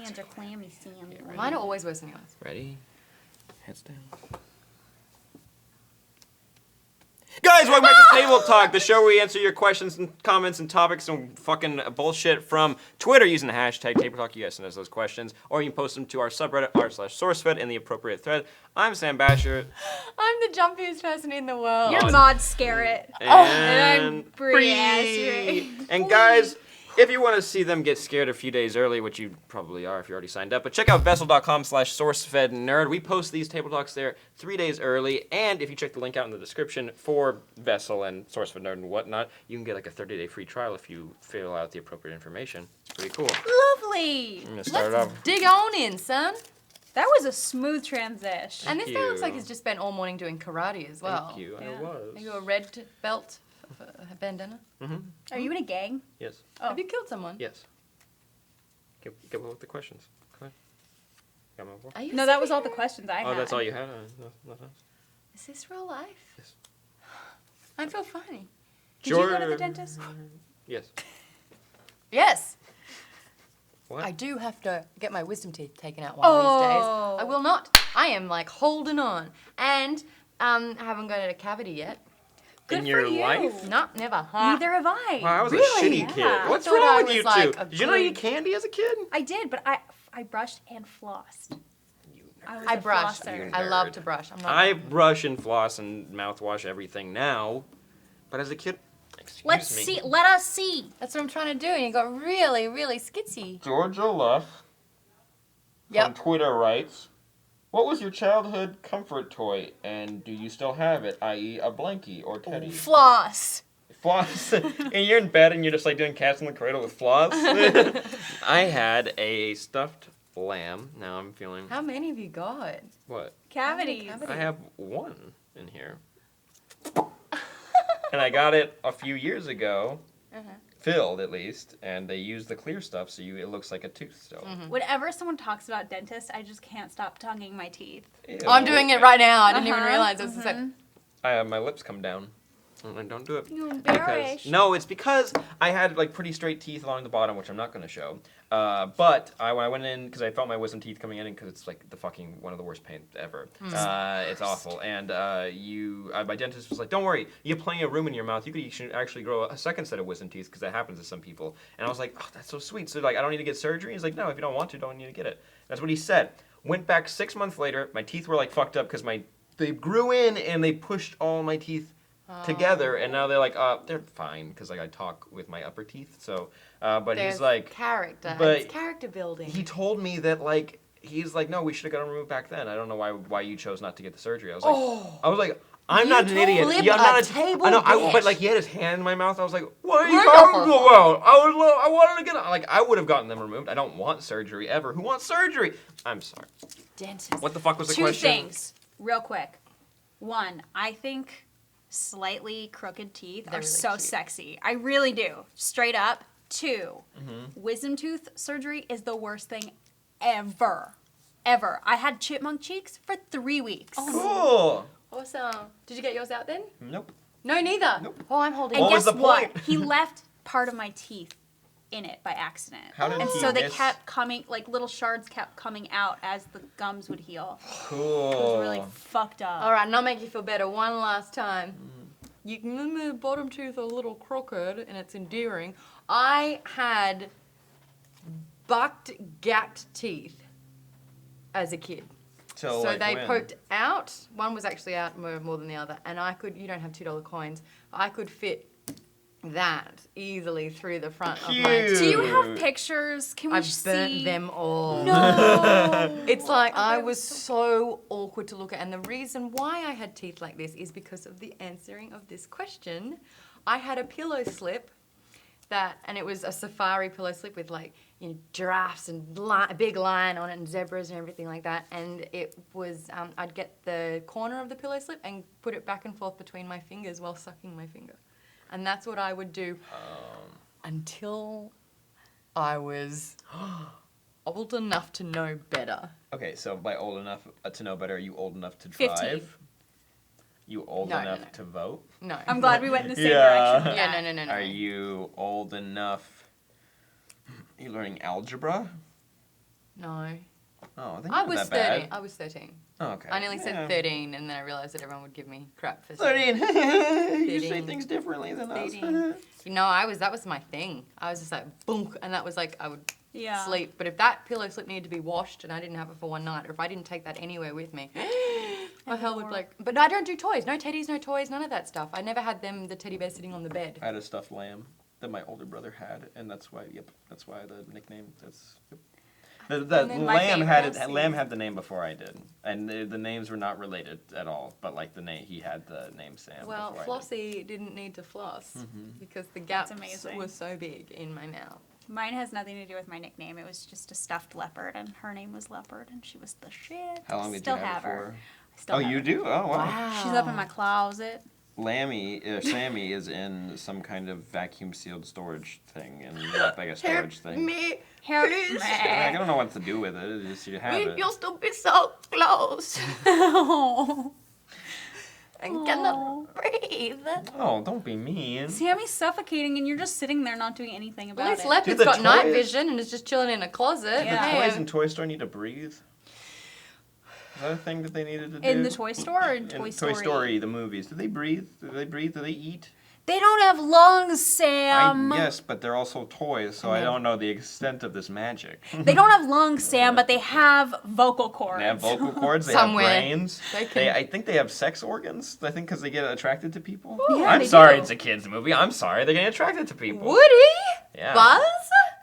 hands are clammy, Sam. Mine are always worse than yours. Ready? Heads down. Guys, welcome back to Table Talk, the show where we answer your questions and comments and topics and fucking bullshit from Twitter using the hashtag Table Talk. You guys send us those questions, or you can post them to our subreddit r/SourceFed in the appropriate thread. I'm Sam Basher. I'm the jumpiest person in the world. You're Maude Scarrett. And I'm Bree. And guys, if you want to see them get scared a few days early, which you probably are if you already signed up, but check out vessel.com/SourceFedNERD. We post these table talks there 3 days early, and if you check the link out in the description for Vessel and SourceFedNERD and whatnot, you can get like a 30-day free trial if you fill out the appropriate information. It's pretty cool. Lovely. I'm gonna start it off. Dig on in, son. That was a smooth transition. And this guy looks like he's just spent all morning doing karate as well. Thank you. Yeah. I was. Are you a red belt bandana? Mm-hmm. Are you in a gang? Yes. Oh. Have you killed someone? Yes. Get with the questions. Go ahead. Got my book? Are you No, that was all the serious? questions I had. Oh, that's all you had? Nothing else? Is this real life? Yes. I feel funny. Did you go to the dentist? Yes. Yes. What? I do have to get my wisdom teeth taken out one of these days. I will not. I am like holding on. And I haven't got a cavity yet. Good In for your you. life? No, never. Neither have I. Wow, I was Really? a shitty Yeah. kid. What's I thought I wrong with was you like two? a Did you not good- eat candy as a kid? I did, but I brushed and flossed. I was I a brush. flosser. I love nerd. to brush. I'm not. I brush and floss and mouthwash everything now, but as a kid, excuse Let's me. see. Let us see. That's what I'm trying to do, and you got really, really skitsy. Georgia Luff Yep. on Twitter writes, "What was your childhood comfort toy, and do you still have it? I.e., a blankie or teddy?" Floss. Floss. And you're in bed and you're just like doing cats in the cradle with floss. I had a stuffed lamb. Now I'm feeling How many have you got? what? Cavities. Cavities? I have one in here. And I got it a few years ago, filled at least, and they use the clear stuff so it looks like a tooth still. Whenever someone talks about dentists, I just can't stop tonguing my teeth. Ew. I'm doing it right now. I didn't even Uh-huh, realize it was the same. I have my lips come down. And don't do it. You Because, embarrassed. no, it's because I had like pretty straight teeth along the bottom, which I'm not going to show. But when I went in, because I felt my wisdom teeth coming in, because it's like the fucking one of the worst pain ever. It's awful. And my dentist was like, "Don't worry, you have plenty of room in your mouth. You could actually grow a second set of wisdom teeth, because that happens to some people." And I was like, "Oh, that's so sweet." So like, I don't need to get surgery. He's like, "No, if you don't want to, don't need to get it." That's what he said. Went back 6 months later. My teeth were like fucked up because they grew in and they pushed all my teeth together, and now they're like, they're fine because like I talk with my upper teeth. So, but There's he's like, character. but It's character building. he told me that like he's like, no, we should have got them removed back then. I don't know why you chose not to get the surgery. I was like, I'm You not an idiot. flip Yeah, I'm not a table I know, dish. but like he had his hand in my mouth. I was like, what are you Wonderful. talking about? I wanted to get like I would have gotten them removed. I don't want surgery ever. Who wants surgery? I'm sorry. Dentist. What the fuck was the Two question? things, real quick. One, I think slightly crooked teeth They're are really so cute. sexy. I really do. Straight up. Two, Mm-hmm. wisdom tooth surgery is the worst thing ever. Ever. I had chipmunk cheeks for 3 weeks. Cool. Awesome. Did you get yours out then? Nope. No, neither. Nope. Oh, I'm holding. And What was guess the what? point? He left part of my teeth in it by accident. How did and he so they miss- kept coming, like little shards kept coming out as the gums would heal. Cool. It was really fucked up. All right, now make you feel better one last time. You can remember the bottom tooth a little crooked, and it's endearing. I had bucked, gapped teeth as a kid. So So like they when? poked out. One was actually out more than the other, and I could. You don't have $2 coins. I could fit that easily through the front of my Cute. teeth. Do you have pictures? Can we I've see? burnt them all. No. It's like Oh, I they were was so awkward to look at. And the reason why I had teeth like this is because of the answering of this question. I had a pillow slip and it was a safari pillow slip with like, giraffes and a big lion on it and zebras and everything like that. And it was, I'd get the corner of the pillow slip and put it back and forth between my fingers while sucking my finger. And that's what I would do until I was old enough to know better. Okay, so by old enough to know better, are you old enough to 15. drive? You old No, enough no. to vote? No. I'm glad we went in the same Yeah. direction. Yeah, no. Are you old enough? Are you learning algebra? No. Oh, they I weren't was that bad. 13. I was 13. Oh, okay. I nearly said Yeah. 13, and then I realised that everyone would give me crap for saying 13. You say 13. things differently than us. 13. That was my thing. I was just like, boom, and that was like, I would Yeah. sleep. But if that pillow slip needed to be washed and I didn't have it for one night, or if I didn't take that anywhere with me, my hell would like. But I don't do toys. No teddies, no toys, none of that stuff. I never had the teddy bear sitting on the bed. I had a stuffed lamb that my older brother had, and that's why the nickname. The then my lamb favorite lamb had the name before I did, and the names were not related at all. But like he had the name Sam. Well, before I did. Flossie didn't need to floss because the gaps amazing. were so big in my mouth. Mine has nothing to do with my nickname. It was just a stuffed leopard, and her name was Leopard, and she was the shit. How long did Still you have it her. for? I still Oh, have you her. do? Oh, wow. Wow. She's up in my closet. Sammy is in some kind of vacuum sealed storage thing, and like a storage thing. Me, Help please. I don't know what to do with it. It's just you have it. You'll still be so close Oh. and cannot breathe. Oh, don't be mean. Sammy's suffocating, and you're just sitting there not doing anything Well, about this it. leopard's the got night toys- vision and is just chilling in a closet. Yeah. The Hey, toys in Toy Store need to breathe. Is that a thing that they needed to do? In the toy store or in Toy Story? Toy Story, the movies. Do they breathe? Do they eat? They don't have lungs, Sam. Yes, but they're also toys, so I don't know the extent of this magic. They don't have lungs, Sam, but they have vocal cords. They have vocal cords. They Somewhere. have brains. They can- I think they have sex organs. I think because they get attracted to people. Yeah, I'm they sorry, do. it's a kids movie. I'm sorry, they're getting attracted to people. Woody? Yeah. Buzz?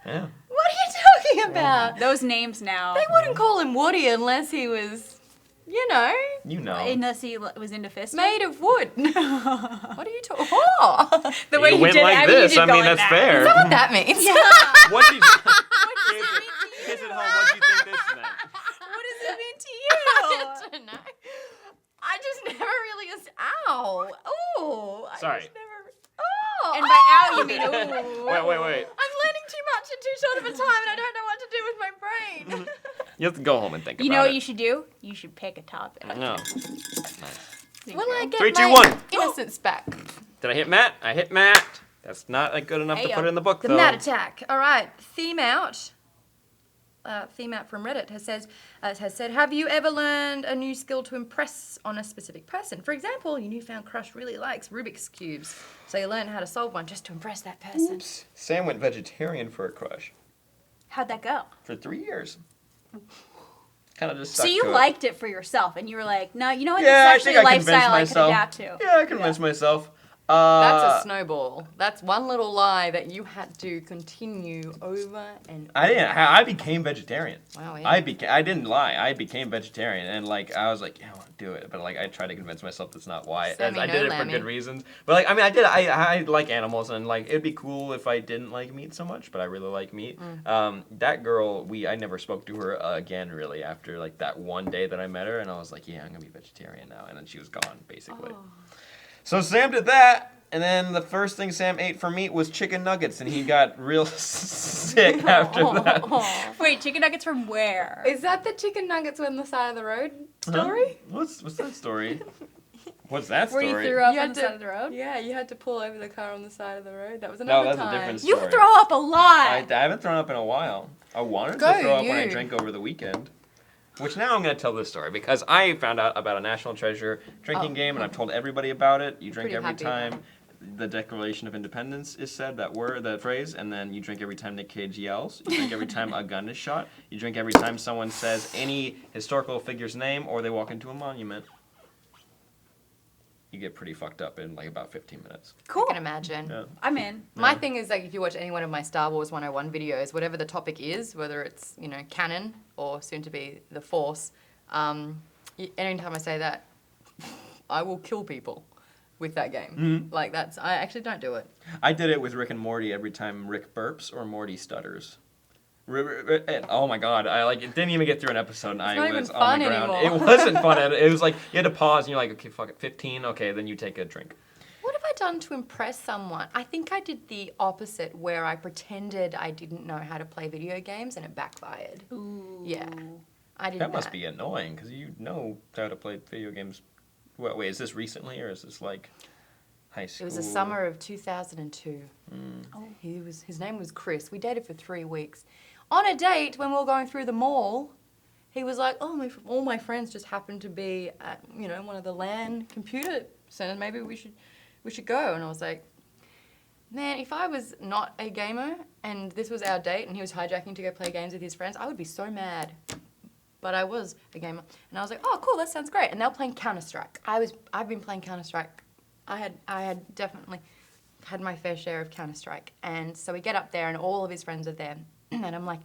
Yeah. What are you talking about? Those names now. They wouldn't call him Woody unless he was, You know. Unless he was into fisting. made of wood. What are you talking? Oh, The way you you went did like it, I this. mean, I mean, that's fair. is that what that means? Yeah. What did you? Kids at home, what do you think this meant? What does it mean to I don't know. I just never really just. Ow. Ooh. Sorry. I just never. Oh. And by ow, you mean ooh. Wait. I'm learning too much in too short of a time, and I don't know what to do with my brain. You have to go home and think You about know it. what you should do? You should pick a topic. No. Will I get 3, 2, my 1. innocence back? Did I hit Matt? I hit Matt. That's not good enough to put it in the book, The though. Mad Attack. All right. Theme out from Reddit has said, have you ever learned a new skill to impress on a specific person? For example, your newfound crush really likes Rubik's Cubes, so you learn how to solve one just to impress that person. Oops. Sam went vegetarian for a crush How'd that go? for 3 years. Kind of just So stuck you to it. liked it for yourself, and you were like, no, you know what? Yeah, I This is think actually a I convinced lifestyle I could myself. adapt to. Yeah, I convinced myself. That's a snowball. That's one little lie that you had to continue over and over. I became vegetarian. Wow, yeah. I didn't lie. I became vegetarian, and like I was like, yeah, I want to do it, but like I tried to convince myself that's not why. Sammy, I no did it for lammy. good reasons. But like I mean, I did. I like animals, and like it'd be cool if I didn't like meat so much, but I really like meat. That girl, I never spoke to her again really after like that one day that I met her, and I was like, yeah, I'm gonna be vegetarian now, and then she was gone basically. Oh. So Sam did that, and then the first thing Sam ate for meat was chicken nuggets, and he got real sick after that. Oh. Wait, chicken nuggets from where? Is that the chicken nuggets on the side of the road story? Huh? What's that story? What's that Where story? you threw up You on had the to- side of the road? Yeah, you had to pull over the car on the side of the road. That was No, another that's a time. different You story. throw up a lot. I haven't thrown up in a while. I wanted Go, to throw up when I you. drank over the weekend. Which now I'm going to tell this story because I found out about a National Treasure drinking game and I've told everybody about it. You drink Pretty every happy about time the Declaration of Independence is said, that phrase, and then you drink every time Nick Cage yells. You drink every time a gun is shot. You drink every time someone says any historical figure's name or they walk into a monument. You get pretty fucked up in like about 15 minutes. Cool. I can imagine. Yeah. I'm in. My thing is like if you watch any one of my Star Wars 101 videos, whatever the topic is, whether it's, canon or soon to be the Force, anytime I say that, I will kill people with that game. Like I actually don't do it. I did it with Rick and Morty every time Rick burps or Morty stutters. Oh my god! I didn't even get through an episode, and I not was even on the fun ground. anymore. It wasn't fun. It was like you had to pause, and you're like, okay, fuck it, 15. Okay, then you take a drink. What have I done to impress someone? I think I did the opposite where I pretended I didn't know how to play video games and it backfired. Ooh. Yeah. I did That must be annoying because you know how to play video games. Wait, is this recently or is this like? High school. It was the summer of 2002. Oh. His name was Chris. We dated for 3 weeks. On a date, when we were going through the mall, he was like, "Oh, all my friends just happened to be at, one of the LAN computer centers. Maybe we should go." And I was like, "Man, if I was not a gamer and this was our date and he was hijacking to go play games with his friends, I would be so mad." But I was a gamer, and I was like, "Oh, cool, that sounds great." And they were playing Counter-Strike. I've been playing Counter-Strike. I had definitely had my fair share of Counter-Strike, and so we get up there, and all of his friends are there, and I'm like,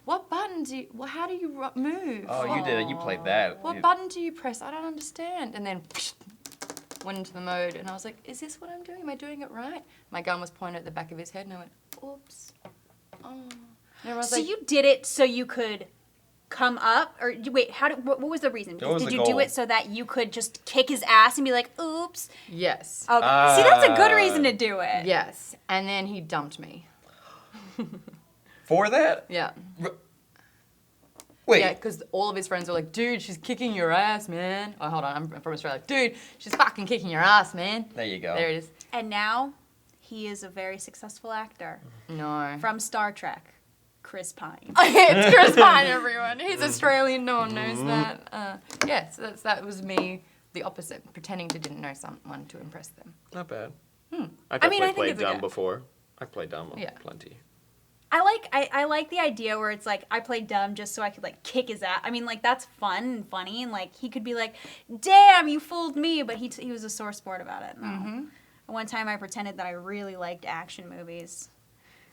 "What button how do you move? Oh, you did it. You played that. What button do you press? I don't understand." And then went into the mode, and I was like, "Is this what I'm doing? Am I doing it right?" My gun was pointed at the back of his head, and I went, "Oops." Oh. And everyone's So like, you did it so you could come up, or wait? What was the reason? What was Did the you do goal? it so that you could just kick his ass and be like, "Oops"? yes. Okay. See, that's a good reason to do it. Yes. And then he dumped me. For that? Yeah. Wait. Yeah, because all of his friends were like, "Dude, she's kicking your ass, man." Oh, hold on, I'm from Australia. "Dude, she's fucking kicking your ass, man." There you go. There it is. And now, he is a very successful actor No. from Star Trek, Chris Pine. It's Chris Pine, everyone. He's Australian, no one knows that. Yeah, so that was me, the opposite, pretending to didn't know someone to impress them. Not bad. I I mean, definitely I think played it's a dumb good- before. I've played dumb Yeah. plenty. I like the idea where it's like I played dumb just so I could like kick his ass. I mean, like that's fun and funny, and like he could be like, "Damn, you fooled me," but he was a sore sport about it. No. One time I pretended that I really liked action movies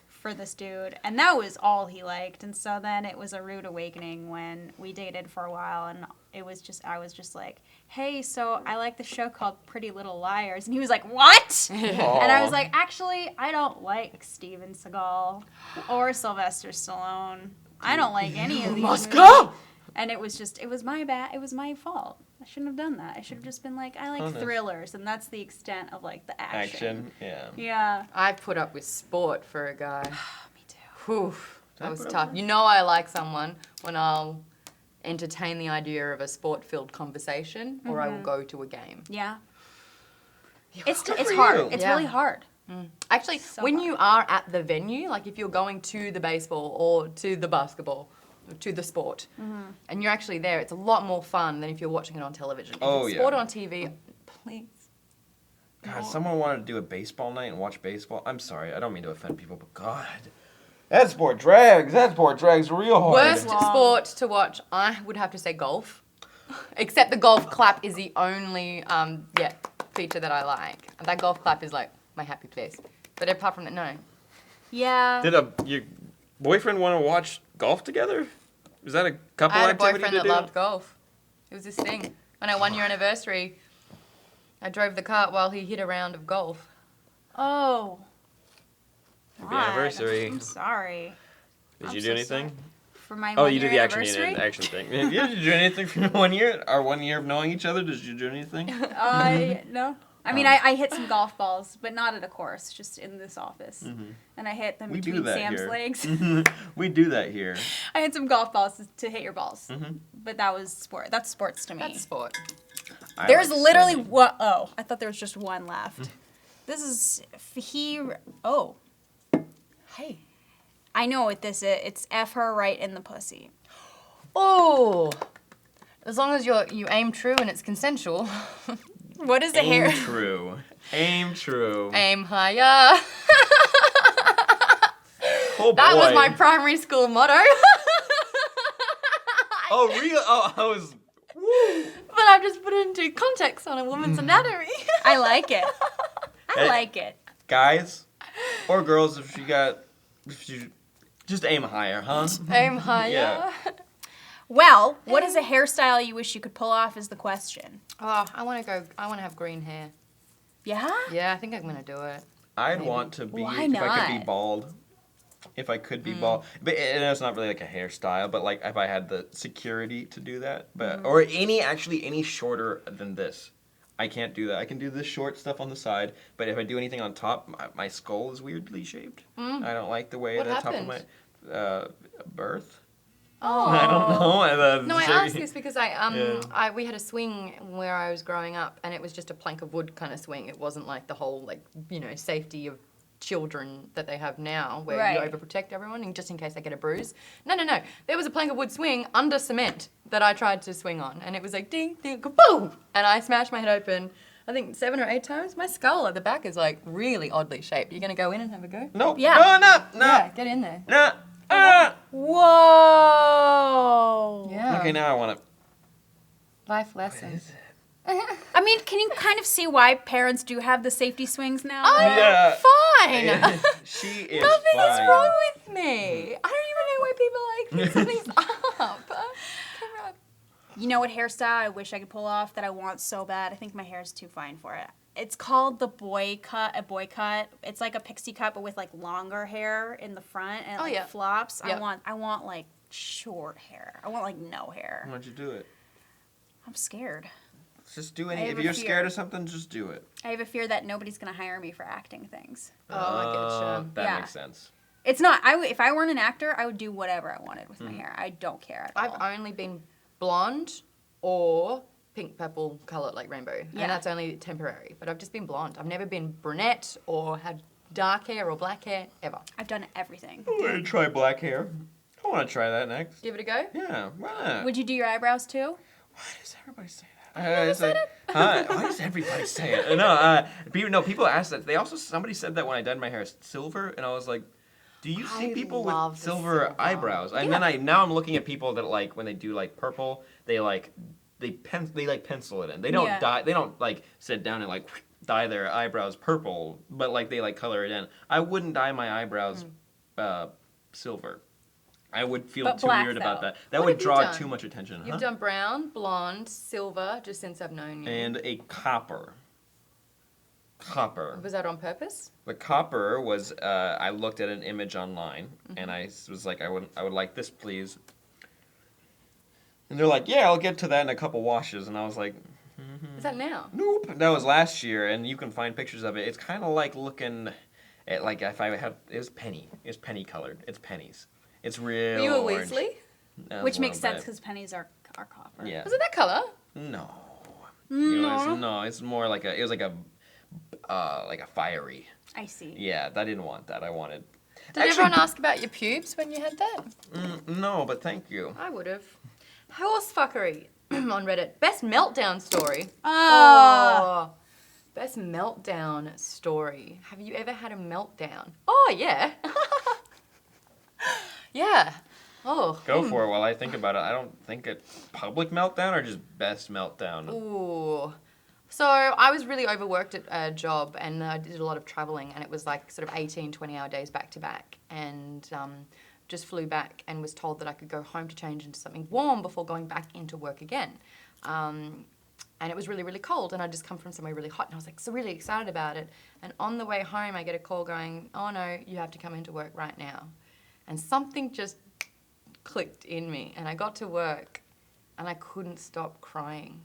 for this dude, and that was all he liked. And so then it was a rude awakening when we dated for a while, and I was just like, "Hey, so I like the show called Pretty Little Liars," and he was like, "What?" And I was like, "Actually, I don't like Steven Seagal or Sylvester Stallone. I don't like any of these Must movies." go! And it was my bad. It was my fault. I shouldn't have done that. I should have just been like, I like Honest. thrillers, and that's the extent of like the action. Action. Yeah. Yeah. I put up with sport for a guy. Me too. Whew, that I was put up tough. with- You know I like someone when I'll entertain the idea of a sport-filled conversation, or I will go to a game. Yeah. It's Good it's for hard. you. It's Yeah. really hard. Actually, So when hard. you are at the venue, like if you're going to the baseball or to the basketball, to the sport, and you're actually there, it's a lot more fun than if you're watching it on television. Oh, if it's yeah. sport on TV, please. God, someone wanted to do a baseball night and watch baseball. I'm sorry, I don't mean to offend people, but God, that sport drags. That sport drags real hard. Worst Long. sport to watch, I would have to say golf. Except the golf clap is the only feature that I like. That golf clap is like my happy place. But apart from that, no. Yeah. Did your boyfriend want to watch golf together? Was that a couple I had a activity boyfriend to that do? loved golf. It was this thing. On our 1-year anniversary, I drove the cart while he hit a round of golf. Oh. Happy God. anniversary. I'm sorry. Did I'm you so do anything? sorry. For my Oh, you did one-year the action anniversary? action thing. Did you do anything for 1 year? Our 1 year of knowing each other? Did you do anything? No. I mean, I hit some golf balls, but not at a course, just in this office. And I hit them We do between that Sam's here. legs. We do that here. I had some golf balls to hit your balls. Mm-hmm. But that was sport. That's sports to me. That's sport. I There's like literally swimming. one. Oh, I thought there was just one left. This is Oh, Hey. I know what this is. It's F her right in the pussy. Oh. As long as you aim true and it's consensual. What is the Aim hair? true. Aim true. Aim higher. Oh boy. That was my primary school motto. Oh, real? Oh, I was. Woo. But I've just put it into context on a woman's anatomy. I like it. I Hey. like it. Guys or girls, if you just aim higher, huh? Aim higher. Yeah. Well, what is a hairstyle you wish you could pull off is the question. Oh, I want to have green hair. Yeah? Yeah, I think I'm going to do it. I'd Maybe. want to be Why if I could be not? bald. If I could be bald, but it's not really like a hairstyle. But like if I had the security to do that, but or any shorter than this, I can't do that. I can do this short stuff on the side, but if I do anything on top, my skull is weirdly shaped. I don't like the way What the top of happened? my birth. Oh. I don't know. No, I asked this because we had a swing where I was growing up, and it was just a plank of wood kind of swing. It wasn't like the whole safety of children that they have now, where you overprotect everyone and just in case they get a bruise. No. There was a plank of wood swing under cement that I tried to swing on, and it was like ding, ding, boom, and I smashed my head open. I think 7 or 8 times. My skull at the back is like really oddly shaped. You're gonna go in and have a go? Nope. Yeah. No. Yeah, get in there. No. Whoa. Yeah. Okay, now I want to. Life lessons. I mean, can you kind of see why parents do have the safety swings now? Yeah. Fine. She is Nothing fine. is wrong with me. I don't even know why people like think something's up. You know what hairstyle I wish I could pull off that I want so bad? I think my hair is too fine for it. It's called a boy cut. It's like a pixie cut, but with like longer hair in the front and it flops. Yeah. I want like short hair. I want like no hair. Why don't you do it? I'm scared. Just do I it. have If a you're fear. scared of something, just do it. I have a fear that nobody's gonna hire me for acting things. Oh, I getcha. That Yeah. makes sense. It's not. If I weren't an actor, I would do whatever I wanted with my hair. I don't care at all. I've only been blonde or pink purple color, like rainbow. Yeah. And that's only temporary. But I've just been blonde. I've never been brunette or had dark hair or black hair, ever. I've done everything. I want to try black hair. I want to try that next. Give it a go? Yeah, why not? Would you do your eyebrows too? Why does everybody say that? Why does everybody say it? No, people ask that. Somebody said that when I dyed my hair silver, and I was like, do you see people love with the silver eyebrows? And then now I'm looking at people that like when they do like purple, they pencil it in. They don't dye. They don't like sit down and like dye their eyebrows purple, but like they like color it in. I wouldn't dye my eyebrows silver. I would feel But too black, weird about though. that. That What would have you draw done? too much attention. You've done brown, blonde, silver, just since I've known you. And a copper. Was that on purpose? The copper was I looked at an image online and I was like I would like this please. And they're like, yeah, I'll get to that in a couple washes, and I was like, Is that now? nope. That was last year, and you can find pictures of it. It's kind of like looking at like if I had it was penny colored. It's pennies. It's real. Were you a orange. Weasley? Which makes sense because pennies are copper. Yeah. Was it that color? No. It's more like it was like a fiery. I see. Yeah, I didn't want that. I wanted. Did everyone ask about your pubes when you had that? No, but thank you. I would have. Horse fuckery on Reddit. Best meltdown story. Oh. Best meltdown story. Have you ever had a meltdown? Oh, yeah. Yeah. Oh. Go for it while I think about it. I don't think it public meltdown or just best meltdown. Ooh. So I was really overworked at a job and I did a lot of traveling and it was like sort of 18, 20-hour days back to back and just flew back and was told that I could go home to change into something warm before going back into work again. And it was really, really cold and I'd just come from somewhere really hot and I was like so really excited about it. And on the way home I get a call going, oh no, you have to come into work right now. And something just clicked in me and I got to work and I couldn't stop crying.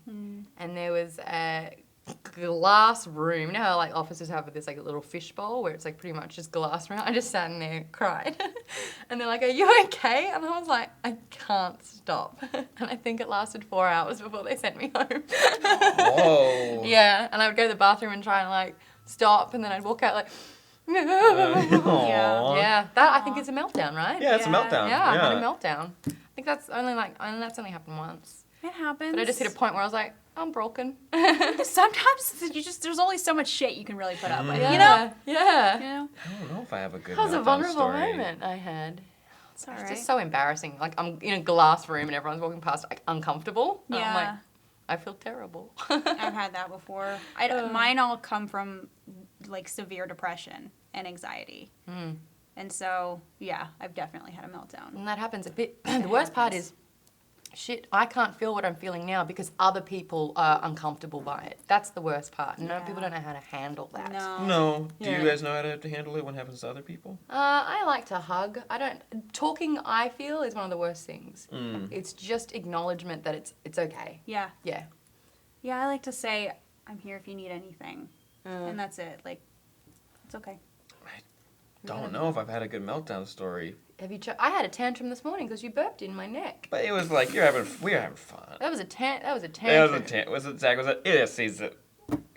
And there was a glass room. You know how like offices have this like little fishbowl where it's like pretty much just glass room? I just sat in there, cried. And they're like, are you okay? And I was like, I can't stop. And I think it lasted 4 hours before they sent me home. Whoa. Yeah, and I would go to the bathroom and try and like stop and then I'd walk out like, Aw. yeah, that I think is a meltdown, right? Yeah, it's a meltdown. Yeah, I had a meltdown. I think that's only happened once. It happens. But I just hit a point where I was like, I'm broken. Sometimes there's only so much shit you can really put up with. Yeah. You know? Yeah. You know? I don't know if I have a good That was a meltdown vulnerable story. moment I had. It's all It's right. just so embarrassing. Like I'm in a glass room and everyone's walking past like uncomfortable. And I'm like, Yeah. I feel terrible. I've had that before. Mine all come from like severe depression and anxiety. And so, yeah, I've definitely had a meltdown. And that happens a bit. The worst part is, shit, I can't feel what I'm feeling now because other people are uncomfortable by it. That's the worst part. No, people don't know how to handle that. No. No. Do Yeah. you guys know how to handle it when it happens to other people? I like to hug. Talking, I feel, is one of the worst things. It's just acknowledgement that it's okay. Yeah. Yeah. Yeah, I like to say, I'm here if you need anything. And that's it. Like, it's okay. don't know if I've had a good meltdown story. Have you? I had a tantrum this morning because you burped in my neck. But it was like we were having fun. That was a tantrum. It was a tantrum. Was it Zach? Was it? It was a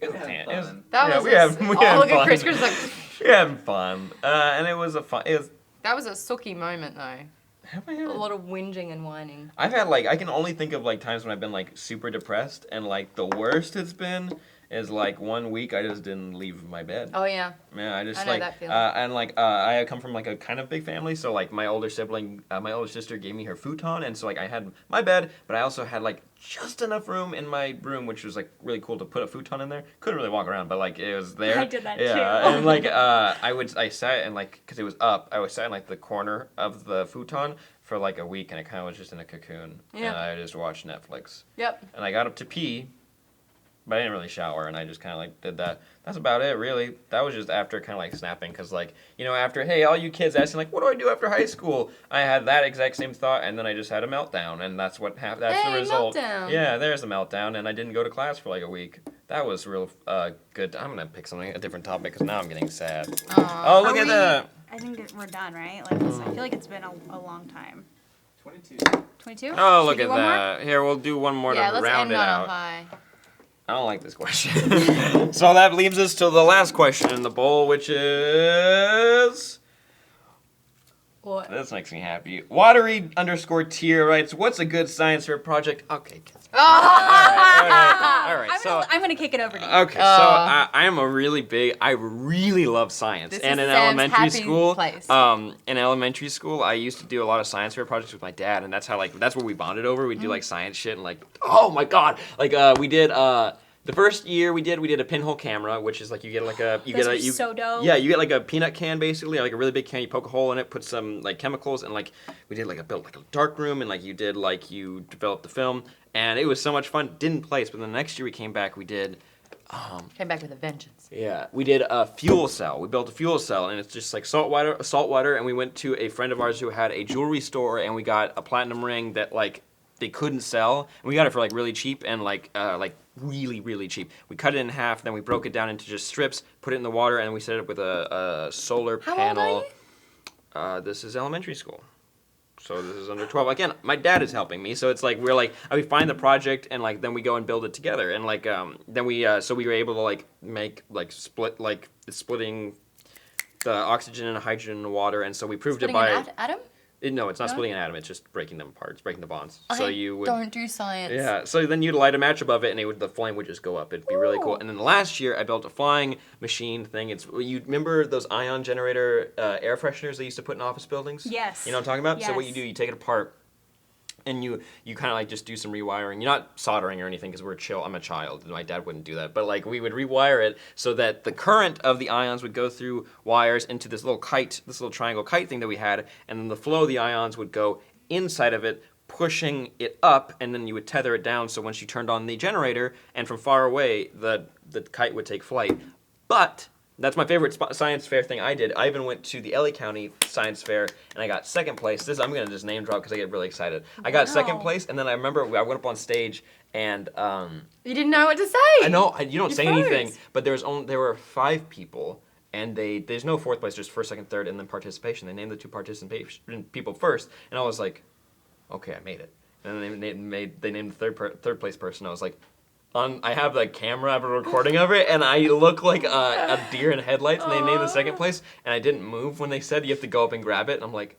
tantrum. That was we having look fun. at Chris. Chris is like. We're having fun, and it was a fun. It was. That was a sucky moment though. Have I had A lot of whinging and whining. I've had like I can only think of like times when I've been like super depressed, and like the worst it's been is like 1 week I just didn't leave my bed. Oh yeah. Yeah, I just I know like that feeling. and like I come from like a kind of big family, so like my older sibling, my older sister gave me her futon, and so like I had my bed, but I also had like just enough room in my room, which was like really cool to put a futon in there. Couldn't really walk around, but like it was there. I did that yeah, too. and like I sat and like because it was up, I was sat in like the corner of the futon for like a week, and I kind of was just in a cocoon. Yeah. And I just watched Netflix. Yep. And I got up to pee. But I didn't really shower, and I just kind of, like, did that. That's about it, really. That was just after kind of, like, snapping, because, like, you know, after, hey, all you kids asking, like, what do I do after high school? I had that exact same thought, and then I just had a meltdown, and that's what happened. That's Hey, the result. meltdown. Yeah, there's a meltdown, and I didn't go to class for, like, a week. That was real good. I'm going to pick a different topic, because now I'm getting sad. Oh, look at that. I think we're done, right? Like, I feel like it's been a long time. 22. 22? Oh, look Should we at do one more? that. Here, we'll do one more Yeah, to let's round end it on out. a high. I don't like this question. So that leaves us to the last question in the bowl, which is... What? This makes me happy. Watery_tier writes, what's a good science fair project? Okay. All right. I'm gonna kick it over to you. Okay, so I am a really big, I really love science. This And is in Sam's elementary happy school, place. in elementary school, I used to do a lot of science fair projects with my dad, and that's how, like, that's what we bonded over. We'd do, like, science shit, and, like, oh my god. Like, we did, the first year we did a pinhole camera, which is like you get like a Those were so dope. Yeah, you get like a peanut can basically, like a really big can. You poke a hole in it, put some like chemicals, and like we did built like a dark room, and like you developed the film, and it was so much fun. Didn't place, but the next year we came back, we did. Came back with a vengeance. Yeah, we did a fuel cell. We built a fuel cell, and it's just like salt water, and we went to a friend of ours who had a jewelry store, and we got a platinum ring that like they couldn't sell, and we got it for like really cheap and like really, really cheap. We cut it in half, then we broke it down into just strips, put it in the water, and we set it up with a solar panel. How old are you? This is elementary school. So this is under 12. Again, my dad is helping me, so it's like we find the project and like then we go and build it together, and like then we so we were able to like make like splitting the oxygen and hydrogen in the water, and so we proved Splitting it by an atom? no, it's not No? splitting an atom. It's just breaking them apart. It's breaking the bonds. I So you would don't do science. yeah. So then you'd light a match above it, and the flame would just go up. It'd be really cool. Ooh. And then last year, I built a flying machine thing. You remember those ion generator air fresheners they used to put in office buildings? Yes. You know what I'm talking about? So what you Yes. do, you take it apart, and you kind of like just do some rewiring. You're not soldering or anything because we're chill. I'm a child. My dad wouldn't do that. But like we would rewire it so that the current of the ions would go through wires into this little kite, this little triangle kite thing that we had, and then the flow of the ions would go inside of it, pushing it up, and then you would tether it down so once you turned on the generator and from far away the kite would take flight. But that's my favorite science fair thing I did. I even went to the LA County Science Fair, and I got second place. I'm going to just name drop because I get really excited. I got second Wow. place, and then I remember I went up on stage, and You didn't know what to say. I know you don't You say froze. anything, but there were 5 people, and there's no fourth place, just first, second, third, and then participation. They named the 2 participation people first, and I was like, okay, I made it. And then they named the third place person. I was like, I have the camera, I have a recording of it, and I look like a deer in headlights, and they named the second place, and I didn't move when they said you have to go up and grab it, and I'm like,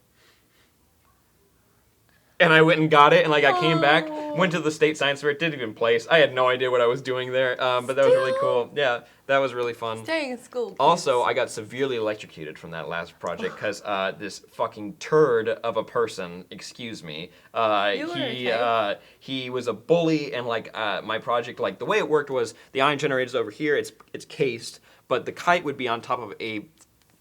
and I went and got it, and like I came back, went to the state science fair, didn't even place. I had no idea what I was doing there, but that was really cool. Yeah, that was really fun. Staying in school. kids. Also, I got severely electrocuted from that last project because this fucking turd of a person, excuse me, he was a bully, and like my project, like the way it worked was the ion generator's over here, it's cased, but the kite would be on top of a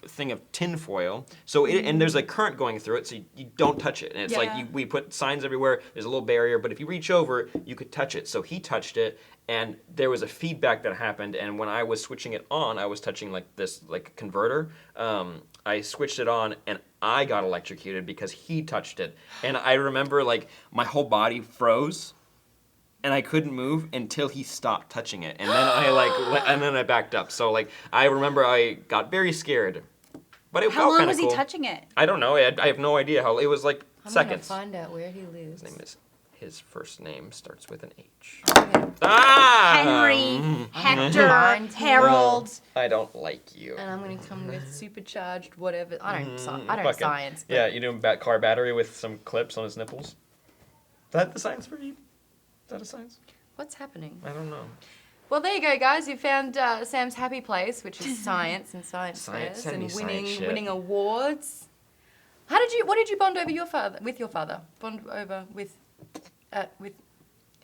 thing of tin foil, so and there's a current going through it, so you don't touch it, and it's Yeah. like we put signs everywhere, there's a little barrier, but if you reach over you could touch it. So he touched it, and there was a feedback that happened, and when I was switching it on, I was touching like this like converter, I switched it on, and I got electrocuted because he touched it, and I remember like my whole body froze, and I couldn't move until he stopped touching it, and then I backed up. So like I remember I got very scared But it How felt long kinda was he cool. touching it? I don't know. I have no idea how. It was like I'm seconds. gonna find out where he lives. His name is. His first name starts with an H. Okay. Henry, Hector, Mine too. Harold. I don't like you. And I'm gonna come with supercharged whatever. I don't Fucking- science. But Yeah, you doing car battery with some clips on his nipples? Is that the science for you? Is that a science? What's happening? I don't know. Well, there you go, guys. You found Sam's happy place, which is science and science Science, fairs send me and science shit. winning awards. What did you bond over with your father? Bond over with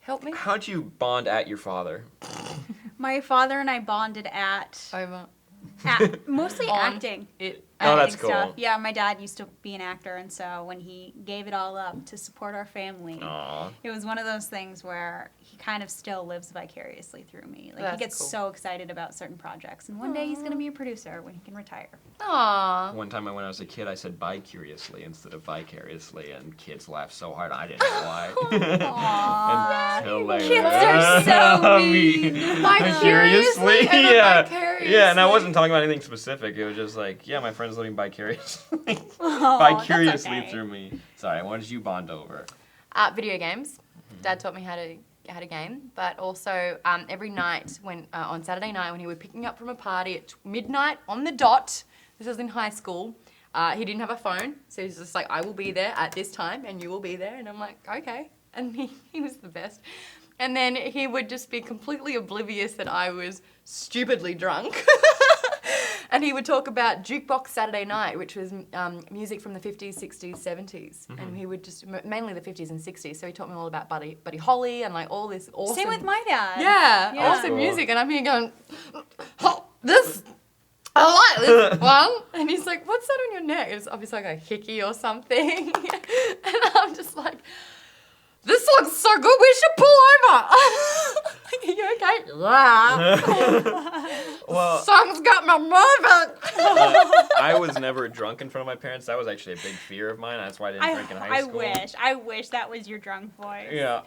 help me? How'd you bond at your father? My father and I bonded at Over mostly On acting. it. Oh, that's Acting stuff. cool. Yeah, my dad used to be an actor, and so when he gave it all up to support our family, Aw. it was one of those things where he kind of still lives vicariously through me. Like That's he gets cool. so excited about certain projects, and one day he's going to be a producer when he can retire. Aww. One time when I was a kid, I said bi-curiously instead of vicariously, and kids laughed so hard I didn't know why. Until they Kids are so mean. Vicariously and yeah. vicariously. Yeah, and I wasn't talking about anything specific. It was just like, yeah, my friend's living vicariously. Oh, Vicariously that's okay. through me. Sorry, what did you bond over? Video games. Dad taught me how to game, but also every night when on Saturday night when he would pick me up from a party at midnight on the dot. This was in high school. He didn't have a phone, so he's just like, I will be there at this time, and you will be there, and I'm like, okay. And he was the best. And then he would just be completely oblivious that I was stupidly drunk. And he would talk about Jukebox Saturday Night, which was music from the 50s, 60s, 70s. And he would just, mainly the 50s and 60s. So he taught me all about Buddy Holly and like all this awesome. Same with my dad. Yeah, Yeah. awesome Cool. music. And I'm here going, oh, I like this one. And he's like, what's that on your neck? It's obviously like a hickey or something. And I'm just like, this looks so good, we should pull over. Are you okay? Yeah. Well, Song's got me moving. I was never drunk in front of my parents. That was actually a big fear of mine. That's why I didn't drink in high school. I wish that was your drunk voice. Yeah.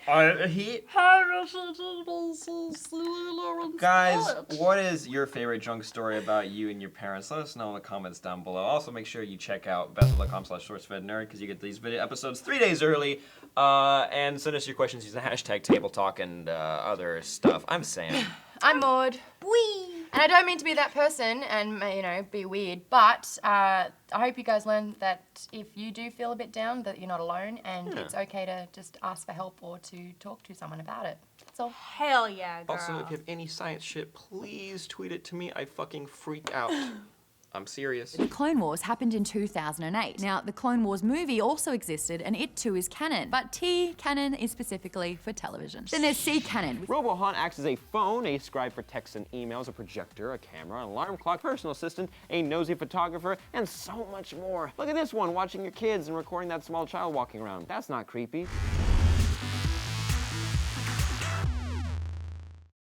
Guys, what is your favorite drunk story about you and your parents? Let us know in the comments down below. Also, make sure you check out bethel.com/SourceFedNERD because you get these video episodes 3 days early. And send us your questions using the hashtag Table Talk and other stuff. I'm Sam. I'm Maude. Wee. And I don't mean to be that person and, be weird, but I hope you guys learn that if you do feel a bit down, that you're not alone and it's okay to just ask for help or to talk to someone about it. That's all. Hell yeah, girl. Also, if you have any science shit, please tweet it to me. I fucking freak out. I'm serious. The Clone Wars happened in 2008. Now, the Clone Wars movie also existed, and it too is canon. But T canon is specifically for television. Then there's C canon. RoboHaunt acts as a phone, a scribe for texts and emails, a projector, a camera, an alarm clock, personal assistant, a nosy photographer, and so much more. Look at this one, watching your kids and recording that small child walking around. That's not creepy.